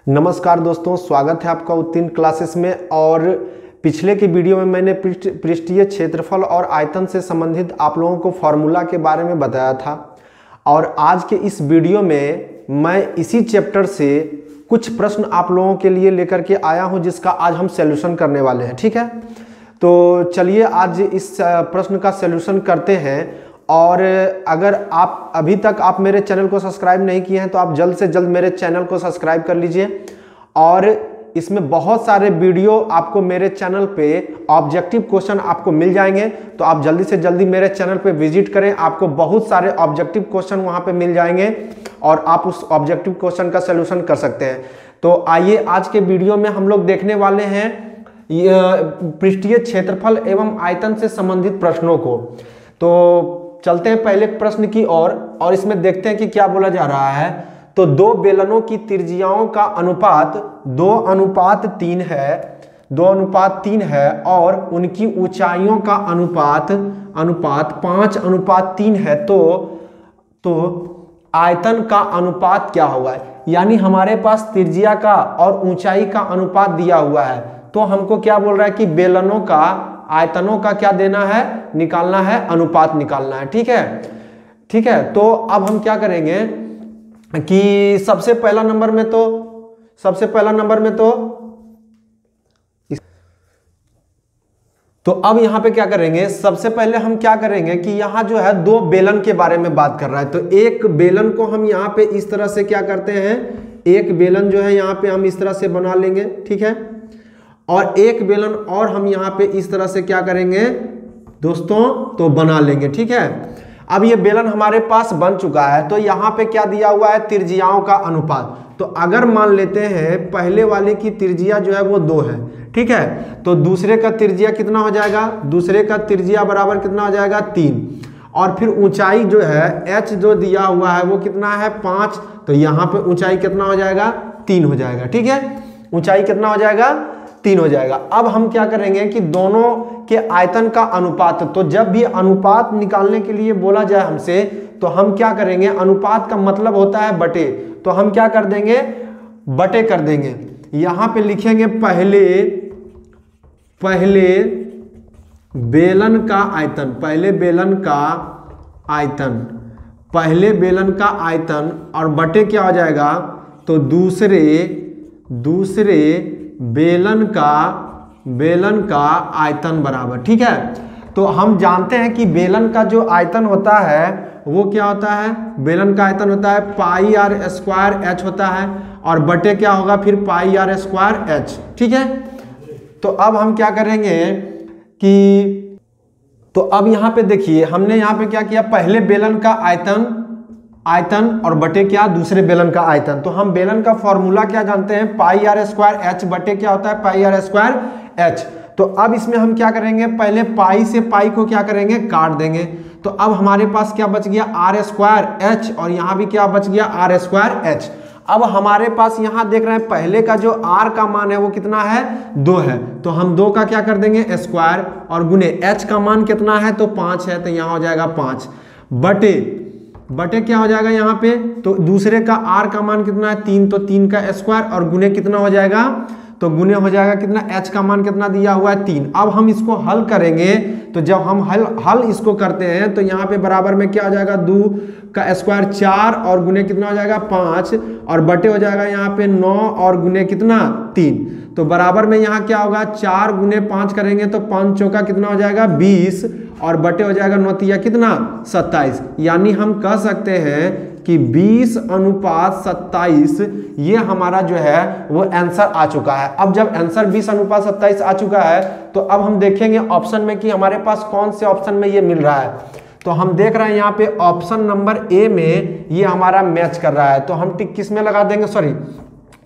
नमस्कार दोस्तों, स्वागत है आपका उत्तीर्ण क्लासेस में। और पिछले की वीडियो में मैंने पृष्ठीय क्षेत्रफल और आयतन से संबंधित आप लोगों को फॉर्मूला के बारे में बताया था। और आज के इस वीडियो में मैं इसी चैप्टर से कुछ प्रश्न आप लोगों के लिए लेकर के आया हूं, जिसका आज हम सॉल्यूशन करने वाले हैं। ठीक है, तो चलिए आज इस प्रश्न का सॉल्यूशन करते हैं। और अगर आप अभी तक आप मेरे चैनल को सब्सक्राइब नहीं किए हैं तो आप जल्द से जल्द मेरे चैनल को सब्सक्राइब कर लीजिए। और इसमें बहुत सारे वीडियो आपको मेरे चैनल पे ऑब्जेक्टिव क्वेश्चन आपको मिल जाएंगे, तो आप जल्दी से जल्दी मेरे चैनल पे विजिट करें। आपको बहुत सारे ऑब्जेक्टिव क्वेश्चन वहां पे मिल जाएंगे और आप उस ऑब्जेक्टिव क्वेश्चन का सलूशन कर सकते हैं। तो आइए आज के वीडियो में हम लोग देखने वाले हैं पृष्ठीय क्षेत्रफल एवं आयतन से संबंधित प्रश्नों को। तो चलते हैं पहले प्रश्न की ओर और इसमें देखते हैं कि क्या बोला जा रहा है। तो दो बेलनों की त्रिज्याओं का अनुपात 2:3 है, 2:3 है और उनकी ऊंचाइयों का अनुपात 5:3 है। तो आयतन का अनुपात क्या हुआ है? यानी हमारे पास त्रिज्या का और ऊंचाई का अनुपात दिया हुआ है, तो हमको क्या बोल रहा है कि बेलनों का आयतनों का क्या देना है, निकालना है, अनुपात निकालना है। ठीक है, ठीक है। तो अब हम क्या करेंगे कि सबसे पहला नंबर में तो अब यहां पे क्या करेंगे, सबसे पहले हम क्या करेंगे कि यहां जो है दो बेलन के बारे में बात कर रहा है। तो एक बेलन को हम यहां पे इस तरह से क्या करते हैं, एक बेलन जो है यहां पे हम इस तरह से बना लेंगे। ठीक है, और एक बेलन और हम यहां पे इस तरह से क्या करेंगे दोस्तों, तो बना लेंगे। ठीक है, अब ये बेलन हमारे पास बन चुका है। तो यहां पे क्या दिया हुआ है, त्रिज्याओं का अनुपात। तो अगर मान लेते हैं पहले वाले की त्रिज्या जो है वो 2 है, ठीक है, तो दूसरे का त्रिज्या कितना हो जाएगा, दूसरे का त्रिज्या बराबर कितना हो जाएगा, 3। और फिर ऊंचाई जो है h जो दिया हुआ है वो कितना है, 5। तो यहाँ पे ऊंचाई कितना हो जाएगा, 3 हो जाएगा। ठीक है, ऊंचाई कितना हो जाएगा, 3 हो जाएगा। अब हम क्या करेंगे कि दोनों के आयतन का अनुपात, तो जब भी अनुपात निकालने के लिए बोला जाए हमसे, तो हम क्या करेंगे, अनुपात का मतलब होता है बटे, तो हम क्या कर देंगे, बटे कर देंगे। यहां पे लिखेंगे पहले बेलन का आयतन, पहले बेलन का आयतन और बटे क्या हो जाएगा, तो दूसरे बेलन का आयतन बराबर। ठीक है, तो हम जानते हैं कि बेलन का जो आयतन होता है वो क्या होता है, बेलन का आयतन होता है πr² h होता है और बटे क्या होगा फिर πr² h। ठीक है, तो अब हम क्या करेंगे कि, तो अब यहाँ पे देखिए हमने यहाँ पे क्या किया, पहले बेलन का आयतन और बटे क्या, दूसरे बेलन का आयतन। तो हम बेलन का फॉर्मूला क्या जानते हैं, πr² h बटे क्या होता है, πr² h। तो अब इसमें हम क्या करेंगे, पहले पाई से पाई को क्या करेंगे, काट देंगे। तो अब हमारे पास क्या बच गया, r² h और यहाँ भी क्या बच गया, r² h। अब हमारे पास यहाँ देख रहे हैं पहले का जो r का मान है वो कितना है, 2 है। तो हम 2 का क्या कर देंगे, स्क्वायर और गुने h का मान कितना है, तो 5 है, तो यहाँ हो जाएगा 5 बटे क्या हो जाएगा यहाँ पे, तो दूसरे का r का मान कितना है, 3, तो 3 का स्क्वायर और गुने कितना हो जाएगा, तो गुने हो जाएगा कितना, h का मान कितना दिया हुआ है, 3। अब हम इसको हल करेंगे, तो जब हम हल इसको करते हैं तो यहाँ पे बराबर में क्या हो जाएगा, 2 का स्क्वायर 4 और गुने कितना हो जाएगा 5 और बटे हो जाएगा यहाँ पे 9 और गुने कितना 3। तो बराबर में यहाँ क्या होगा, 4 गुने 5 करेंगे तो 5 चौका कितना हो जाएगा 20 और बटे हो जाएगा 9 तिया कितना 27। यानी हम कह सकते हैं कि 20:27 ये हमारा जो है वो आंसर आ चुका है। अब जब आंसर 20:27 आ चुका है तो अब हम देखेंगे ऑप्शन में कि हमारे पास कौन से ऑप्शन में ये मिल रहा है। तो हम देख रहे हैं यहाँ पे ऑप्शन नंबर ए में ये हमारा मैच कर रहा है, तो हम टिक किस में लगा देंगे, सॉरी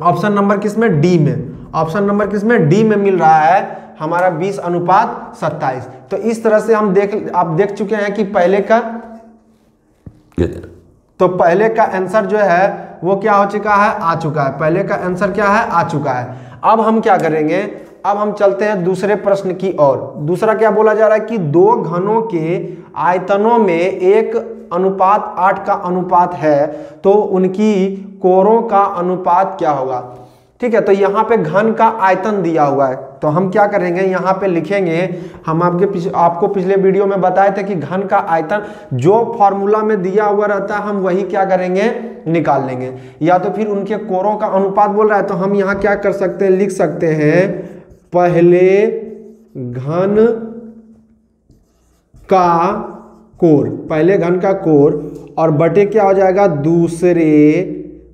ऑप्शन नंबर किस में, डी में। ऑप्शन नंबर किस में, डी में मिल रहा है हमारा 20:27। तो इस तरह से हम आप देख चुके हैं कि पहले का आंसर जो है वो क्या हो चुका है, आ चुका है। पहले का आंसर क्या है, आ चुका है। अब हम क्या करेंगे, अब हम चलते हैं दूसरे प्रश्न की ओर। दूसरा क्या बोला जा रहा है कि दो घनों के आयतनों में एक अनुपात 8 का अनुपात है तो उनकी कोरों का अनुपात क्या होगा। ठीक है। तो यहाँ पे घन का आयतन दिया हुआ है, तो हम क्या करेंगे यहाँ पे लिखेंगे, हम आपको पिछले वीडियो में बताए थे कि घन का आयतन जो फॉर्मूला में दिया हुआ रहता है हम वही क्या करेंगे, निकाल लेंगे। या तो फिर उनके कोरों का अनुपात बोल रहा है तो हम यहाँ क्या कर सकते हैं, लिख सकते हैं पहले घन का कोर, पहले घन का कोर और बटे क्या हो जाएगा,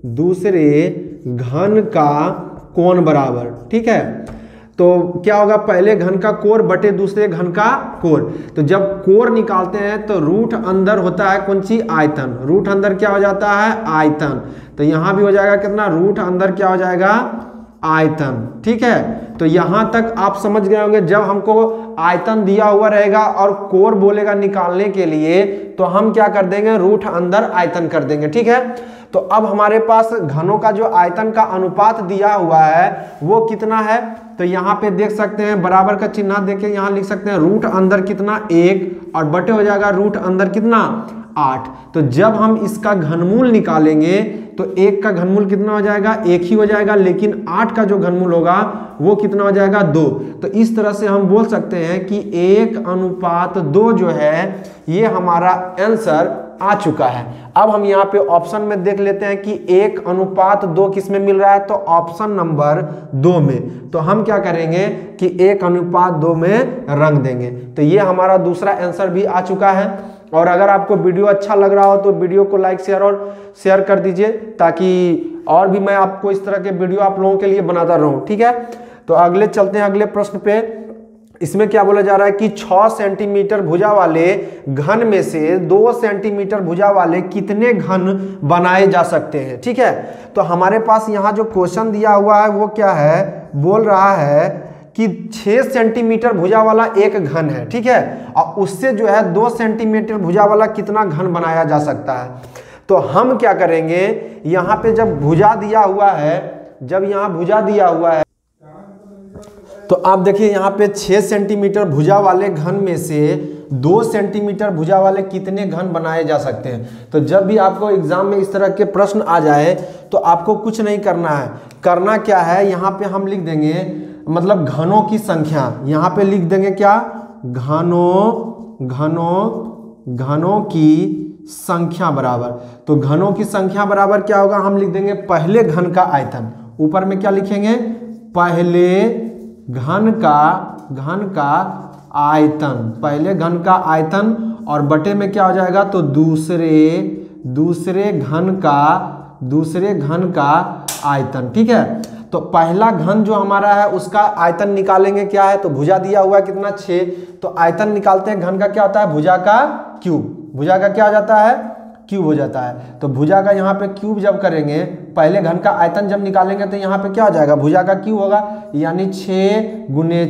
दूसरे घन का कोण बराबर। ठीक है, तो क्या होगा, पहले घन का कोर बटे दूसरे घन का कोर। तो जब कोर निकालते हैं तो रूट अंदर होता है कौन सी, आयतन। रूट अंदर क्या हो जाता है, आयतन। तो यहां भी हो जाएगा कितना, रूट अंदर क्या हो जाएगा, आयतन। ठीक है, तो यहां तक आप समझ गए होंगे। जब हमको आयतन दिया हुआ रहेगा और कोर बोलेगा निकालने के लिए तो हम क्या कर देंगे, रूट अंदर आयतन कर देंगे। ठीक है, तो अब हमारे पास घनों का जो आयतन का अनुपात दिया हुआ है वो कितना है, तो यहाँ पे देख सकते हैं बराबर का चिन्ह देके यहाँ लिख सकते हैं रूट अंदर कितना 1 और बटे हो जाएगा रूट अंदर कितना 8। तो जब हम इसका घनमूल निकालेंगे तो 1 का घनमूल कितना हो जाएगा, 1 ही हो जाएगा, लेकिन 8 का जो घनमूल होगा वो कितना हो जाएगा, 2। तो इस तरह से हम बोल सकते हैं कि 1:2 जो है ये हमारा आंसर आ चुका है। अब हम यहाँ पे ऑप्शन में देख लेते हैं कि 1:2 किस में मिल रहा है, तो ऑप्शन नंबर 2 में। तो हम क्या करेंगे कि 1:2 में रंग देंगे। तो ये हमारा दूसरा आंसर भी आ चुका है। और अगर आपको वीडियो अच्छा लग रहा हो तो वीडियो को लाइक शेयर कर दीजिए, ताकि और भी मैं आपको इस तरह के वीडियो आप लोगों के लिए बनाता रहूं। ठीक है, तो अगले चलते हैं अगले प्रश्न पे। इसमें क्या बोला जा रहा है कि 6 सेंटीमीटर भुजा वाले घन में से 2 सेंटीमीटर भुजा वाले कितने घन बनाए जा सकते हैं। ठीक है, तो हमारे पास यहाँ जो क्वेश्चन दिया हुआ है वो क्या है, बोल रहा है कि 6 सेंटीमीटर भुजा वाला एक घन है। ठीक है, और उससे जो है 2 सेंटीमीटर भुजा वाला कितना घन बनाया जा सकता है। तो हम क्या करेंगे, यहाँ पे जब भुजा दिया हुआ है, जब यहाँ भुजा दिया हुआ है तो आप देखिए यहाँ पे 6 सेंटीमीटर भुजा वाले घन में से 2 सेंटीमीटर भुजा वाले कितने घन बनाए जा सकते हैं। तो जब भी आपको एग्जाम में इस तरह के प्रश्न आ जाए तो आपको कुछ नहीं करना है, करना क्या है, यहाँ पे हम लिख देंगे मतलब घनों की संख्या, यहाँ पे लिख देंगे क्या, घनों की संख्या बराबर। तो घनों की संख्या बराबर क्या होगा, हम लिख देंगे पहले घन का आयतन। ऊपर में क्या लिखेंगे, पहले घन का आयतन, पहले घन का आयतन और बटे में क्या हो जाएगा, तो दूसरे घन का आयतन। ठीक है, तो पहला घन जो हमारा है उसका आयतन निकालेंगे, क्या है, तो भुजा दिया हुआ है कितना 6, तो आयतन निकालते हैं घन का क्या होता है, भुजा का क्यूब। भुजा का क्या हो जाता है, क्यूब हो जाता है। तो भुजा का यहाँ पे क्यूब जब करेंगे, पहले घन का आयतन जब निकालेंगे तो यहाँ पे क्या हो जाएगा, भुजा का क्यूब होगा, यानी 6 गुने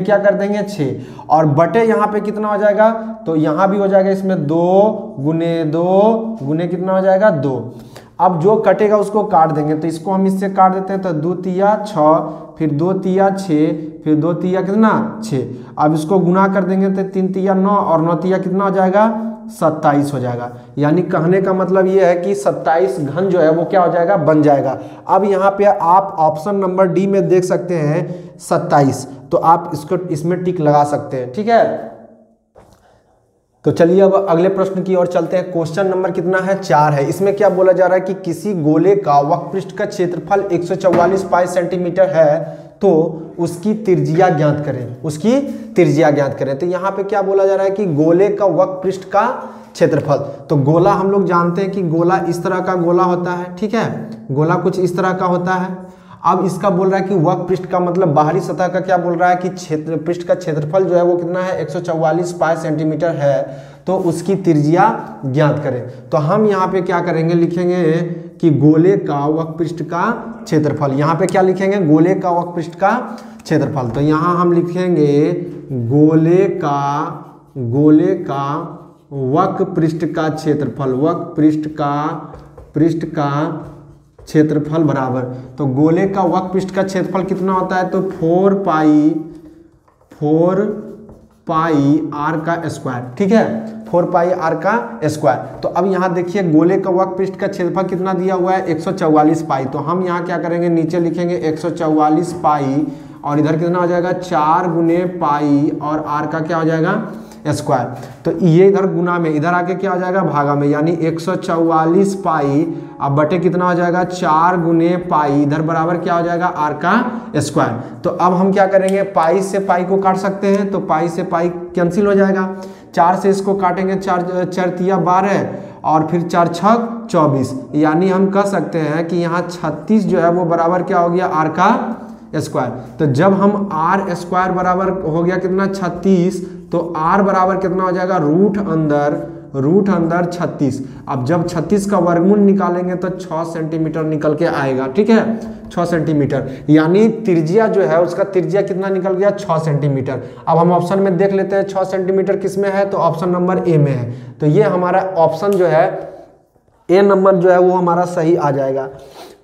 क्या कर देंगे 6, और बटे यहाँ पे कितना हो जाएगा, तो यहाँ भी हो जाएगा इसमें 2 गुने कितना हो जाएगा 2। अब जो कटेगा उसको काट देंगे, तो इसको हम इससे काट देते हैं, तो 2 तिया 6, फिर 2 तिया 6, फिर 2 तिया कितना 6। अब इसको गुना कर देंगे तो 3 तिया 9 और 9 तिया कितना हो जाएगा 27 हो जाएगा। यानी कहने का मतलब ये है कि 27 घन जो है वो क्या हो जाएगा, बन जाएगा। अब यहाँ पे आप ऑप्शन नंबर डी में देख सकते हैं 27, तो आप इसको इसमें टिक लगा सकते हैं। ठीक है, तो चलिए अब अगले प्रश्न की ओर चलते हैं। क्वेश्चन नंबर कितना है, 4 है। इसमें क्या बोला जा रहा है कि किसी गोले का वक्रपृष्ठ का क्षेत्रफल 144 पाई सेंटीमीटर है, तो उसकी त्रिज्या ज्ञात करें, उसकी त्रिज्या ज्ञात करें। तो यहाँ पे क्या बोला जा रहा है कि गोले का वक्रपृष्ठ का क्षेत्रफल। तो गोला हम लोग जानते हैं कि गोला इस तरह का गोला होता है। ठीक है, गोला कुछ इस तरह का होता है। अब इसका बोल रहा है कि वक्रपृष्ठ का मतलब बाहरी सतह का क्या बोल रहा है कि पृष्ठ का क्षेत्रफल जो है वो कितना है, 144 पाई सेंटीमीटर है, तो उसकी त्रिज्या ज्ञात करें। तो हम यहाँ पे क्या करेंगे, लिखेंगे कि गोले का वक्रपृष्ठ का क्षेत्रफल। यहाँ पे क्या लिखेंगे, गोले का वक्रपृष्ठ का क्षेत्रफल। तो यहाँ हम लिखेंगे गोले का वक्रपृष्ठ का क्षेत्रफल, वक्रपृष्ठ का क्षेत्रफल बराबर। तो गोले का वक्रपृष्ठ का क्षेत्रफल कितना होता है, तो 4 पाई r का स्क्वायर। ठीक है, 4 पाई आर का स्क्वायर। तो अब यहाँ देखिए गोले का वक्र पृष्ठ का क्षेत्रफल कितना दिया हुआ है 144 पाई। तो हम यहाँ क्या करेंगे, नीचे लिखेंगे 144 पाई और इधर कितना हो जाएगा 4 गुने पाई और आर का क्या हो जाएगा स्क्वायर। तो ये इधर गुना में, इधर आके क्या हो जाएगा भागा में, यानी 144 पाई अब बटे कितना हो जाएगा 4 गुने पाई, इधर बराबर क्या हो जाएगा आर का स्क्वायर। तो अब हम क्या करेंगे, पाई से पाई को काट सकते हैं, तो पाई से पाई कैंसिल हो जाएगा, 4 से इसको काटेंगे, 4 तिया 12 और फिर 4 छक 24, यानी हम कह सकते हैं कि यहाँ 36 जो है वो बराबर क्या हो गया आर का स्क्वायर। तो जब हम आर स्क्वायर बराबर हो गया कितना 36, तो आर बराबर कितना हो जाएगा रूट अंदर 36। अब जब 36 का वर्गमूल निकालेंगे तो 6 सेंटीमीटर निकल के आएगा, ठीक है 6 सेंटीमीटर, यानी त्रिज्या जो है उसका त्रिज्या कितना निकल गया 6 सेंटीमीटर। अब हम ऑप्शन में देख लेते हैं 6 सेंटीमीटर किस में है, तो ऑप्शन नंबर ए में है। तो ये हमारा ऑप्शन जो है ए नंबर जो है वो हमारा सही आ जाएगा।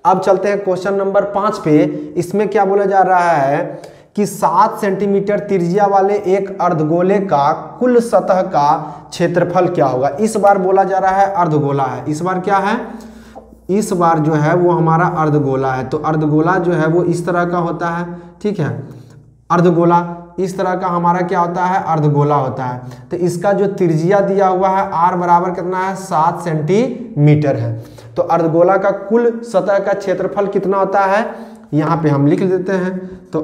अब चलते हैं क्वेश्चन नंबर 5 पे। इसमें क्या बोला जा रहा है कि 7 सेंटीमीटर त्रिज्या वाले एक अर्धगोले का कुल सतह का क्षेत्रफल क्या होगा। इस बार बोला जा रहा है अर्धगोला है, इस बार क्या है, इस बार जो है वो हमारा अर्धगोला है। तो अर्धगोला जो है वो इस तरह का होता है, ठीक है, अर्धगोला इस तरह का हमारा क्या होता है अर्धगोला होता है। तो इसका जो त्रिज्या दिया हुआ है आर बराबर कितना है 7 सेंटीमीटर है। तो अर्धगोला का कुल सतह का क्षेत्रफल कितना होता है, यहाँ पे हम लिख देते हैं। तो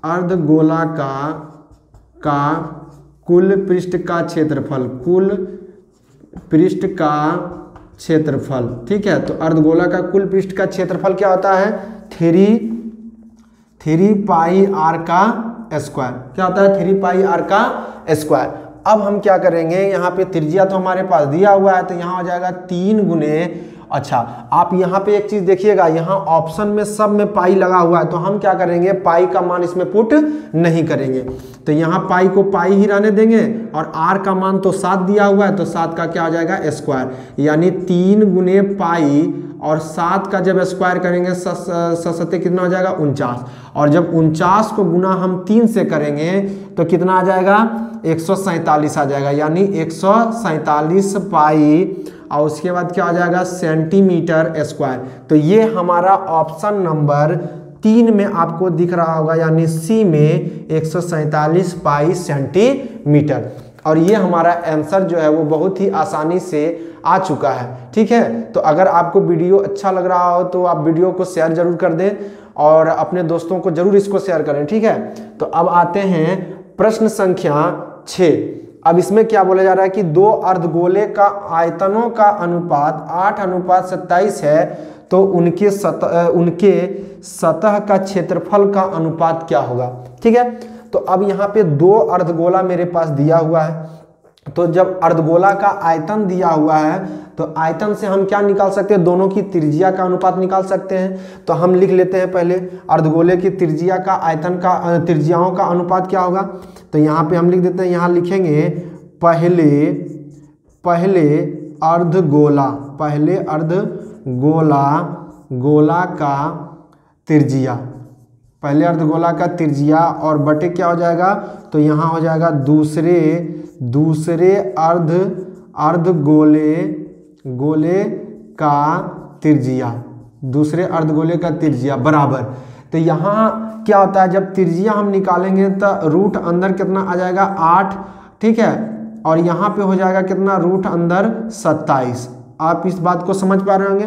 अर्धगोला का कुल पृष्ठ का क्षेत्रफल, कुल पृष्ठ का क्षेत्रफल, ठीक है। तो अर्धगोला का कुल पृष्ठ का क्षेत्रफल क्या होता है 3 पाई आर का स्क्वायर, क्या होता है 3 पाई आर का स्क्वायर। अब हम क्या करेंगे, यहाँ पे त्रिज्या तो हमारे पास दिया हुआ है, तो यहाँ हो जाएगा 3 गुने, अच्छा आप यहाँ पे एक चीज देखिएगा, यहाँ ऑप्शन में सब में पाई लगा हुआ है, तो हम क्या करेंगे पाई का मान इसमें पुट नहीं करेंगे। तो यहाँ पाई को पाई ही रहने देंगे और आर का मान तो 7 दिया हुआ है, तो 7 का क्या हो जाएगा स्क्वायर, यानी 3 गुने पाई और 7 का जब स्क्वायर करेंगे सते कितना हो जाएगा 49, और जब 49 को गुना हम 3 से करेंगे तो कितना आ जाएगा 147 आ जाएगा, यानी 147 पाई और उसके बाद क्या आ जाएगा सेंटीमीटर स्क्वायर। तो ये हमारा ऑप्शन नंबर 3 में आपको दिख रहा होगा, यानी सी में 147 पाई सेंटीमीटर। और ये हमारा आंसर जो है वो बहुत ही आसानी से आ चुका है, ठीक है। तो अगर आपको वीडियो अच्छा लग रहा हो तो आप वीडियो को शेयर जरूर कर दें और अपने दोस्तों को जरूर इसको शेयर करें, ठीक है। तो अब आते हैं प्रश्न संख्या 6। अब इसमें क्या बोला जा रहा है कि 2 अर्धगोले का आयतनों का अनुपात 8:27 है, तो उनके सतह का क्षेत्रफल का अनुपात क्या होगा, ठीक है। तो अब यहाँ पे 2 अर्धगोला मेरे पास दिया हुआ है, तो जब अर्धगोला का आयतन दिया हुआ है तो आयतन से हम क्या निकाल सकते हैं, दोनों की त्रिज्या का अनुपात निकाल सकते हैं। तो हम लिख लेते हैं पहले अर्धगोले की त्रिज्या का आयतन का त्रिज्याओं का अनुपात क्या होगा। तो यहाँ पे हम लिख देते हैं, यहाँ लिखेंगे पहले अर्धगोला का त्रिज्या, पहले अर्धगोला का त्रिज्या और बटे क्या हो जाएगा, तो यहाँ हो जाएगा दूसरे अर्धगोले का त्रिज्या, दूसरे अर्धगोले का त्रिज्या बराबर। तो यहाँ क्या होता है जब त्रिज्या हम निकालेंगे तो रूट अंदर कितना आ जाएगा 8, ठीक है, और यहाँ पे हो जाएगा कितना रूट अंदर 27। आप इस बात को समझ पा रहे होंगे।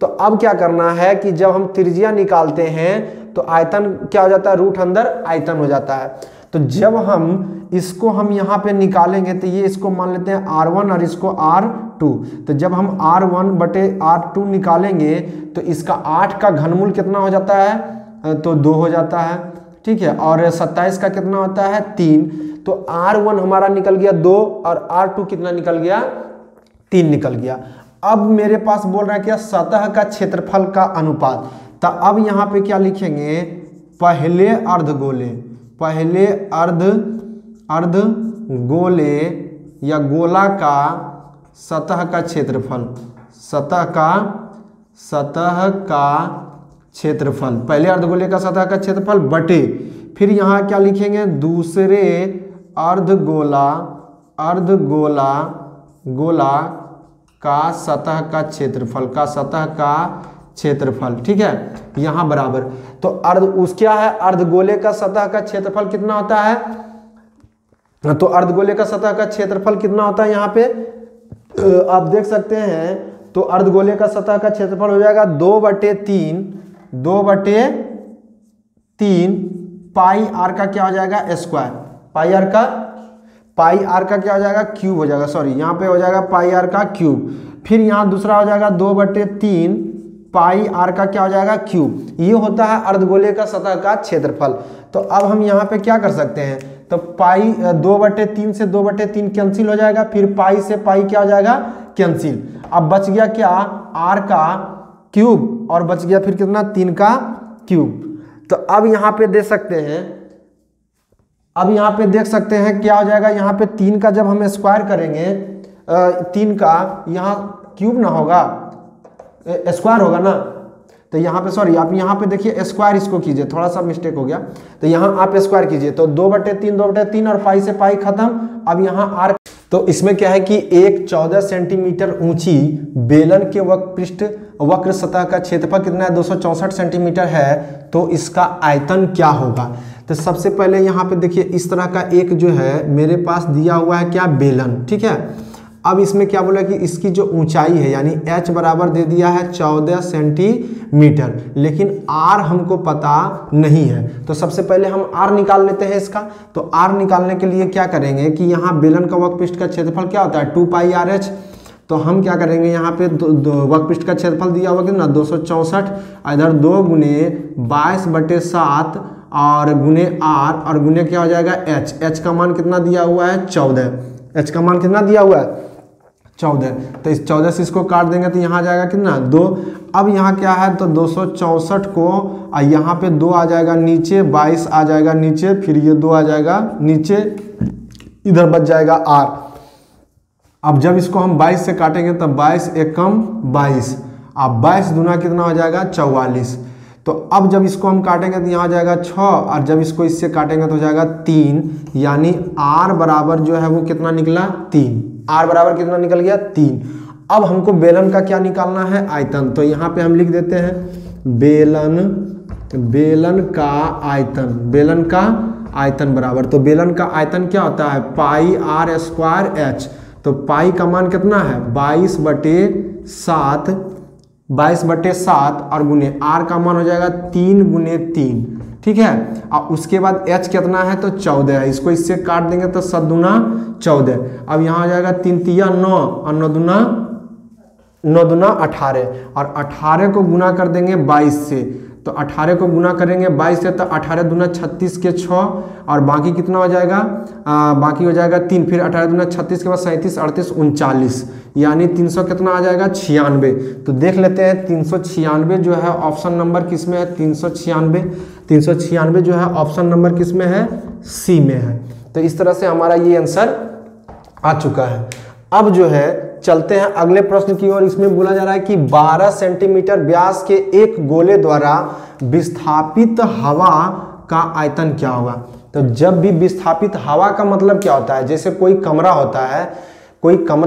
तो अब क्या करना है कि जब हम त्रिज्या निकालते हैं तो आयतन क्या हो जाता है, रूट अंदर आयतन हो जाता है। तो जब हम इसको हम यहाँ पे निकालेंगे तो ये इसको मान लेते हैं R1 और इसको R2। तो जब हम R1 बटे R2 निकालेंगे तो इसका 8 का घनमूल कितना हो जाता है, तो 2 हो जाता है, ठीक है, और 27 का कितना होता है 3। तो R1 हमारा निकल गया 2 और R2 कितना निकल गया 3 निकल गया। अब मेरे पास बोल रहा है क्या सतह का क्षेत्रफल का अनुपात। तो अब यहाँ पे क्या लिखेंगे, पहले अर्धगोले या गोला का सतह का क्षेत्रफल, सतह का क्षेत्रफल, पहले अर्धगोले का सतह का क्षेत्रफल बटे, फिर यहाँ क्या लिखेंगे दूसरे अर्धगोला गोला का सतह का क्षेत्रफल, ठीक है, यहाँ बराबर। तो क्या है, अर्धगोले का सतह का क्षेत्रफल कितना होता है, तो अर्धगोले का सतह का क्षेत्रफल कितना होता है यहाँ पे आप देख सकते हैं। तो अर्धगोले का सतह का क्षेत्रफल हो जाएगा 2/3 पाई आर का क्या हो जाएगा स्क्वायर, पाई आर का क्या हो जाएगा क्यूब हो जाएगा, सॉरी यहाँ पे हो जाएगा पाई आर का क्यूब। फिर यहाँ दूसरा हो जाएगा 2/3 पाई आर का क्या हो जाएगा क्यूब। ये होता है अर्धगोले का सतह का क्षेत्रफल। तो अब हम यहाँ पे क्या कर सकते हैं, तो पाई 2/3 से 2/3 कैंसिल हो जाएगा, फिर पाई से पाई क्या हो जाएगा कैंसिल। अब बच गया क्या, आर का क्यूब, और बच गया फिर कितना 3 का क्यूब। तो अब यहाँ पे देख सकते हैं, अब यहाँ पे देख सकते हैं क्या हो जाएगा, यहाँ पे 3 का जब हम स्क्वायर करेंगे, 3 का यहाँ क्यूब ना होगा, स्क्वायर होगा ना, तो यहाँ पे सॉरी आप यहाँ पे देखिए स्क्वायर इसको कीजिए, थोड़ा सा मिस्टेक हो गया, तो यहाँ आप स्क्वायर कीजिए, तो 2/3 और पाई से पाई खत्म। अब यहाँ आर, तो इसमें क्या है कि एक 14 सेंटीमीटर ऊंची बेलन के वक्र सतह का क्षेत्रफल कितना है, 264 सेंटीमीटर है। तो इसका आयतन क्या होगा। तो सबसे पहले यहाँ पे देखिए इस तरह का एक जो है मेरे पास दिया हुआ है क्या, बेलन, ठीक है। अब इसमें क्या बोला कि इसकी जो ऊंचाई है यानी h बराबर दे दिया है 14 सेंटीमीटर, लेकिन r हमको पता नहीं है। तो सबसे पहले हम r निकाल लेते हैं इसका। तो r निकालने के लिए क्या करेंगे कि यहाँ बेलन का वक्रपृष्ठ का क्षेत्रफल क्या होता है 2 पाई RH। तो हम क्या करेंगे, यहाँ पे वक्रपृष्ठ का क्षेत्रफल दिया हुआ कितना 264, इधर 2 गुने 22/7 और गुने r और गुने क्या हो जाएगा h का मान कितना दिया हुआ है 14, h का मान कितना दिया हुआ है 14। तो इस 14 से इसको काट देंगे तो यहाँ आ जाएगा कितना 2। अब यहाँ क्या है, तो 264 को यहाँ पे 2 आ जाएगा नीचे, 22 आ जाएगा नीचे, फिर ये 2 आ जाएगा नीचे, इधर बच जाएगा r। अब जब इसको हम 22 से काटेंगे तो 22 एकम 22, अब 22 दूना कितना हो जाएगा 44। तो अब जब इसको हम काटेंगे तो यहाँ आ जाएगा 6, और जब इसको इससे काटेंगे तो हो जाएगा 3, यानी r बराबर जो है वो कितना निकला 3, r बराबर कितना निकल गया 3। अब हमको बेलन का क्या निकालना है, आयतन। तो यहाँ पे हम लिख देते हैं बेलन का आयतन बराबर, तो बेलन का आयतन क्या होता है पाई r स्क्वायर h। तो पाई का मान कितना है 22/7 और गुने r का मान हो जाएगा 3 गुने 3, ठीक है। अब उसके बाद h कितना है तो 14 है, इसको इससे काट देंगे तो 7 दूना 14। अब यहाँ हो जाएगा 3 तिया 9 और 9 दूना 18, और 18 को गुना कर देंगे 22 से। तो 18 को गुना करेंगे 22 से तो 18 दूना 36 के 6, और बाकी कितना हो जाएगा, बाकी हो जाएगा 3, फिर 18 दूना 36 के बाद 37 38 39, यानी 300 कितना आ जाएगा 96। तो देख लेते हैं 396 जो है ऑप्शन नंबर किस में है, 396 जो है ऑप्शन नंबर किस में है, सी में है। तो इस तरह से हमारा ये आंसर आ चुका है। अब जो है चलते हैं अगले प्रश्न की ओर। इसमें बोला जा रहा है कि 12 सेंटीमीटर व्यास के एक गोले द्वारा विस्थापित हवा का आयतन क्या होगा। तो जब भी विस्थापित हवा का मतलब क्या होता है, जैसे कोई कमरा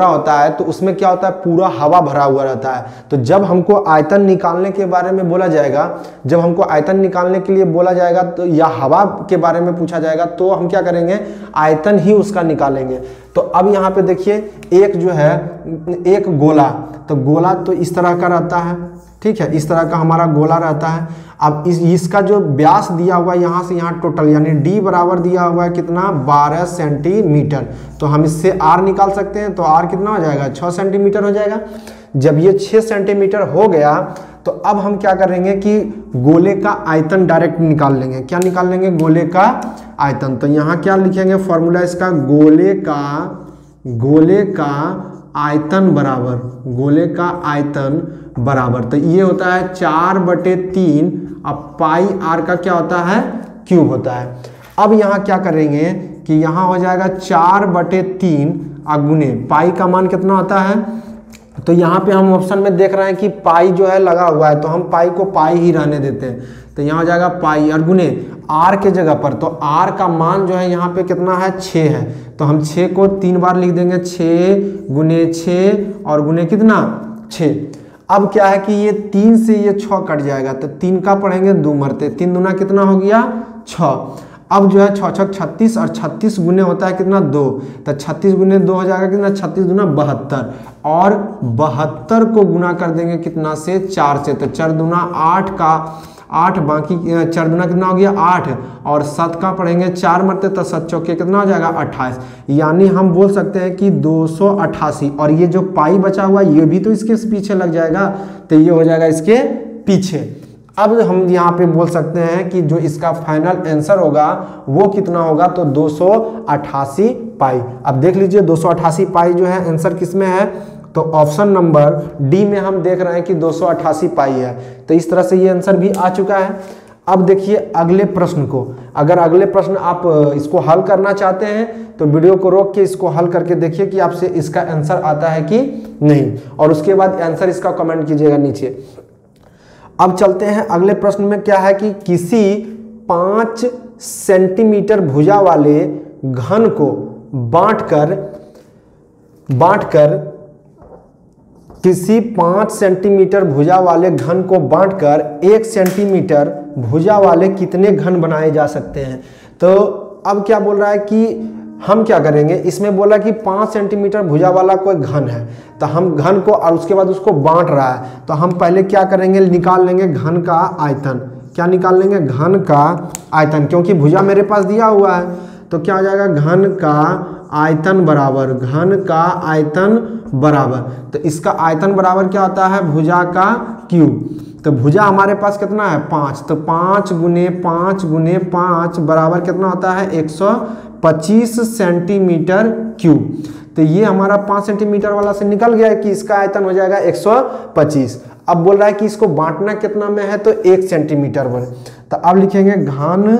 होता है तो उसमें क्या होता है पूरा हवा भरा हुआ रहता है। तो जब हमको आयतन निकालने के बारे में बोला जाएगा, जब हमको आयतन निकालने के लिए बोला जाएगा तो या हवा के बारे में पूछा जाएगा तो हम क्या करेंगे, आयतन ही उसका निकालेंगे। तो अब यहाँ पे देखिए एक जो है एक गोला, तो गोला तो इस तरह का रहता है, ठीक है, इस तरह का हमारा गोला रहता है। अब इसका जो व्यास दिया हुआ है यहाँ से यहाँ टोटल यानी d बराबर दिया हुआ है कितना 12 सेंटीमीटर। तो हम इससे r निकाल सकते हैं, तो r कितना हो जाएगा 6 सेंटीमीटर हो जाएगा। जब ये 6 सेंटीमीटर हो गया तो अब हम क्या करेंगे कि गोले का आयतन डायरेक्ट निकाल लेंगे। क्या निकाल लेंगे, गोले का आयतन। तो यहाँ क्या लिखेंगे फॉर्मूला इसका, गोले का आयतन बराबर, तो ये होता है 4/3, अब पाई r का क्या होता है क्यूब होता है। अब यहाँ क्या करेंगे कि यहाँ हो जाएगा 4/3 गुने पाई का मान कितना होता है तो यहाँ पे हम ऑप्शन में देख रहे हैं कि पाई जो है लगा हुआ है, तो हम पाई को पाई ही रहने देते हैं। तो यहाँ हो जाएगा पाई और गुने आर के जगह पर, तो आर का मान जो है यहाँ पे कितना है 6 है, तो हम 6 को 3 बार लिख देंगे, 6 गुने 6 और गुने कितना 6। अब क्या है कि ये 3 से ये 6 कट जाएगा, तो 3 का पढ़ेंगे 2 मरते, 3 दूना कितना हो गया 6। अब जो है 6 6 36 और 36 गुने होता है कितना 2, तो 36 गुने 2 हो जाएगा कितना 36 दूना 72 और 72 को गुना कर देंगे कितना से 4 से, तो 4 दूना 8 का 8 बाकी 4 दूना कितना हो गया 8 और 7 का पढ़ेंगे 4 मरते, तो 7 चौके कितना हो जाएगा 28। यानी हम बोल सकते हैं कि 288 और ये जो पाई बचा हुआ ये भी तो इसके पीछे लग जाएगा, तो ये हो जाएगा इसके पीछे। अब हम यहाँ पे बोल सकते हैं कि जो इसका फाइनल आंसर होगा वो कितना होगा, तो 288 पाई। अब देख लीजिए 288 पाई जो है आंसर किस में है, तो ऑप्शन नंबर डी में हम देख रहे हैं कि 288 पाई है। तो इस तरह से ये आंसर भी आ चुका है। अब देखिए अगले प्रश्न को, अगर अगले प्रश्न आप इसको हल करना चाहते हैं तो वीडियो को रोक के इसको हल करके देखिए कि आपसे इसका आंसर आता है कि नहीं, और उसके बाद आंसर इसका कमेंट कीजिएगा नीचे। अब चलते हैं अगले प्रश्न में। क्या है कि किसी 5 सेंटीमीटर भुजा वाले घन को बांटकर किसी 5 सेंटीमीटर भुजा वाले घन को बांटकर 1 सेंटीमीटर भुजा वाले कितने घन बनाए जा सकते हैं। तो अब क्या बोल रहा है कि हम क्या करेंगे, इसमें बोला कि 5 सेंटीमीटर भुजा वाला कोई घन है, तो हम घन को और उसके बाद उसको बांट रहा है, तो हम पहले क्या करेंगे निकाल लेंगे घन का आयतन। क्या निकाल लेंगे, घन का आयतन, क्योंकि भुजा मेरे पास दिया हुआ है। तो क्या हो जाएगा घन का आयतन बराबर, घन का आयतन बराबर, तो इसका आयतन बराबर क्या होता है भुजा का क्यूब। तो भुजा हमारे पास कितना है 5, तो 5 गुने 5 गुने 5 बराबर कितना होता है 125 सेंटीमीटर क्यूब। तो ये हमारा 5 सेंटीमीटर वाला से निकल गया है कि इसका आयतन हो जाएगा 125। अब बोल रहा है कि इसको बांटना कितना में है, तो 1 सेंटीमीटर में। तो अब लिखेंगे घन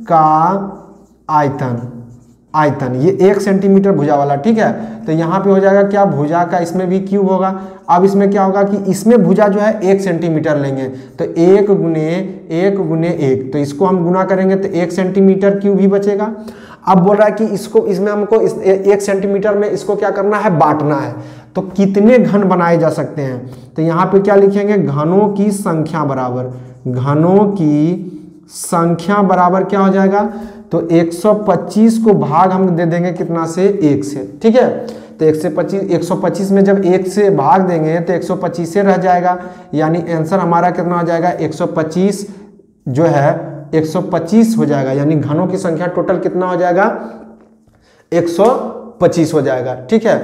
का आयतन ये 1 सेंटीमीटर भुजा वाला, ठीक है। तो यहाँ पे हो जाएगा क्या भुजा का, इसमें भी क्यूब होगा। अब इसमें क्या होगा कि इसमें भुजा जो है 1 सेंटीमीटर लेंगे, तो 1 गुने 1, तो इसको हम गुना करेंगे तो 1 सेंटीमीटर क्यूब ही बचेगा। अब बोल रहा है कि इसमें हमको 1 सेंटीमीटर में इसको क्या करना है बांटना है, तो कितने घन बनाए जा सकते हैं। तो यहाँ पे क्या लिखेंगे घनों की संख्या बराबर, घनों की संख्या बराबर क्या हो जाएगा, तो 125 को भाग हम दे देंगे कितना से 1 से, ठीक है। तो 125 में जब 1 से भाग देंगे तो 125 से रह जाएगा, यानी आंसर हमारा कितना हो जाएगा 125 जो है 125 हो जाएगा, यानी घनों की संख्या टोटल कितना हो जाएगा 125 हो जाएगा, ठीक है।